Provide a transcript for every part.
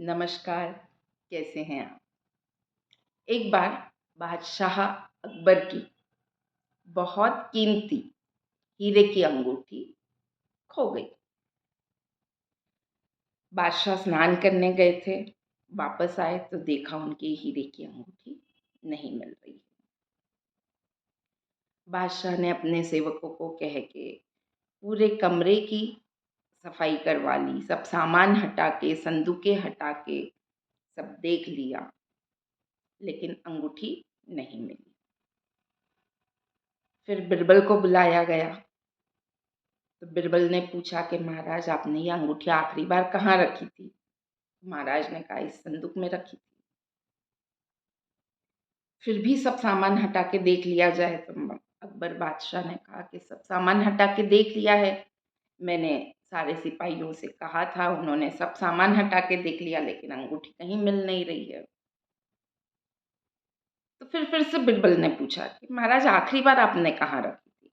नमस्कार, कैसे हैं आप? एक बार बादशाह अकबर की बहुत कीमती हीरे की अंगूठी खो गई। बादशाह स्नान करने गए थे, वापस आए तो देखा उनकी हीरे की अंगूठी नहीं मिल रही। बादशाह ने अपने सेवकों को कह के पूरे कमरे की सफाई करवा ली, सब सामान हटा के, संदूकें हटा के सब देख लिया, लेकिन अंगूठी नहीं मिली। फिर बिरबल को बुलाया गया तो बिरबल ने पूछा कि महाराज, आपने ये अंगूठी आखिरी बार कहाँ रखी थी? महाराज ने कहा, इस संदूक में रखी थी। फिर भी सब सामान हटा के देख लिया जाए तो अकबर बादशाह ने कहा कि सब सामान हटा के देख लिया है, मैंने सारे सिपाहियों से कहा था, उन्होंने सब सामान हटा के देख लिया, लेकिन अंगूठी कहीं मिल नहीं रही है। तो फिर से बिरबल ने पूछा कि महाराज, आखिरी बार आपने कहाँ रखी थी?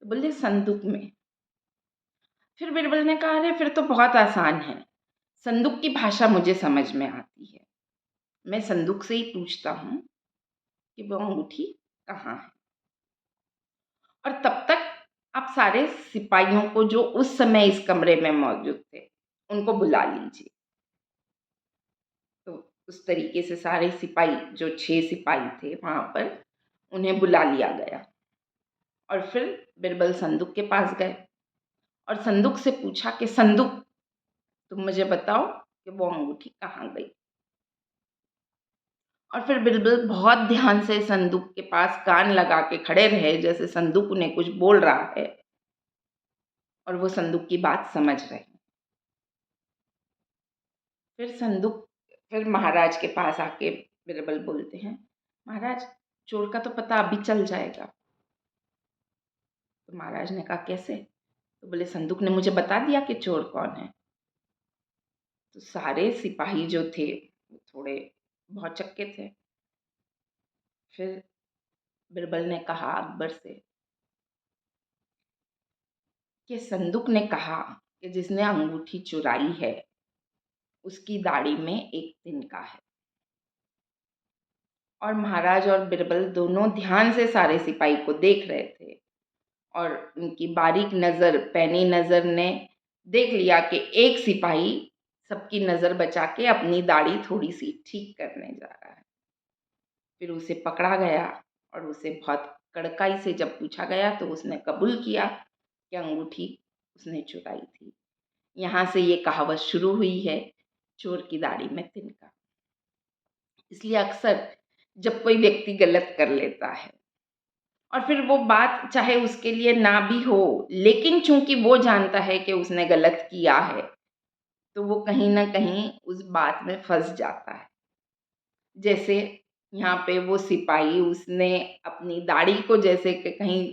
तो बोले, संदूक में। फिर बिरबल ने कहा, अरे फिर तो बहुत आसान है, संदूक की भाषा मुझे समझ में आती है, मैं संदूक से ही पूछता हूँ कि वो अंगूठी कहाँ है। और तब तक आप सारे सिपाहियों को जो उस समय इस कमरे में मौजूद थे उनको बुला लीजिए। तो उस तरीके से सारे सिपाही, जो 6 सिपाही थे वहाँ पर, उन्हें बुला लिया गया। और फिर बिरबल संदूक के पास गए और संदूक से पूछा कि संदूक, तुम मुझे बताओ कि वो अंगूठी कहाँ गई। और फिर बिरबल बहुत ध्यान से संदूक के पास कान लगा के खड़े रहे, जैसे संदूक उन्हें कुछ बोल रहा है और वो संदूक की बात समझ रहे हैं। फिर महाराज के पास आके बिरबल बोलते हैं, महाराज, चोर का तो पता अभी चल जाएगा। तो महाराज ने कहा, कैसे? तो बोले, संदूक ने मुझे बता दिया कि चोर कौन है। तो सारे सिपाही जो थे वो थोड़े बहुत चक्के थे। फिर बिरबल ने कहा अकबर से कि संदूक ने कहा कि जिसने अंगूठी चुराई है उसकी दाढ़ी में एक तिनका है। और महाराज और बिरबल दोनों ध्यान से सारे सिपाही को देख रहे थे और उनकी बारीक नज़र, पैनी नज़र ने देख लिया कि एक सिपाही सबकी नज़र बचा के अपनी दाढ़ी थोड़ी सी ठीक करने जा रहा है। फिर उसे पकड़ा गया और उसे बहुत कड़काई से जब पूछा गया तो उसने कबूल किया कि अंगूठी उसने चुराई थी। यहाँ से ये कहावत शुरू हुई है, चोर की दाढ़ी में तिनका। इसलिए अक्सर जब कोई व्यक्ति गलत कर लेता है और फिर वो बात चाहे उसके लिए ना भी हो, लेकिन चूंकि वो जानता है कि उसने गलत किया है, तो वो कहीं ना कहीं उस बात में फंस जाता है। जैसे यहाँ पे वो सिपाही, उसने अपनी दाढ़ी को, जैसे कि कहीं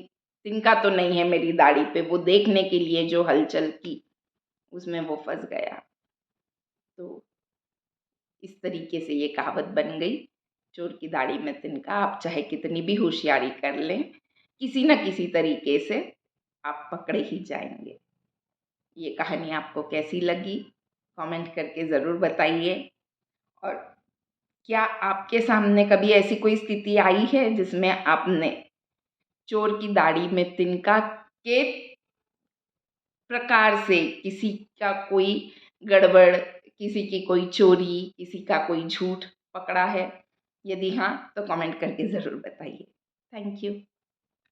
तिनका तो नहीं है मेरी दाढ़ी पे, वो देखने के लिए जो हलचल की, उसमें वो फंस गया। तो इस तरीके से ये कहावत बन गई, चोर की दाढ़ी में तिनका। आप चाहे कितनी भी होशियारी कर लें, किसी न किसी तरीके से आप पकड़े ही जाएंगे। ये कहानी आपको कैसी लगी, कमेंट करके ज़रूर बताइए। और क्या आपके सामने कभी ऐसी कोई स्थिति आई है जिसमें आपने चोर की दाढ़ी में तिनका के प्रकार से किसी का कोई गड़बड़, किसी की कोई चोरी, किसी का कोई झूठ पकड़ा है? यदि हाँ, तो कमेंट करके ज़रूर बताइए। Thank you.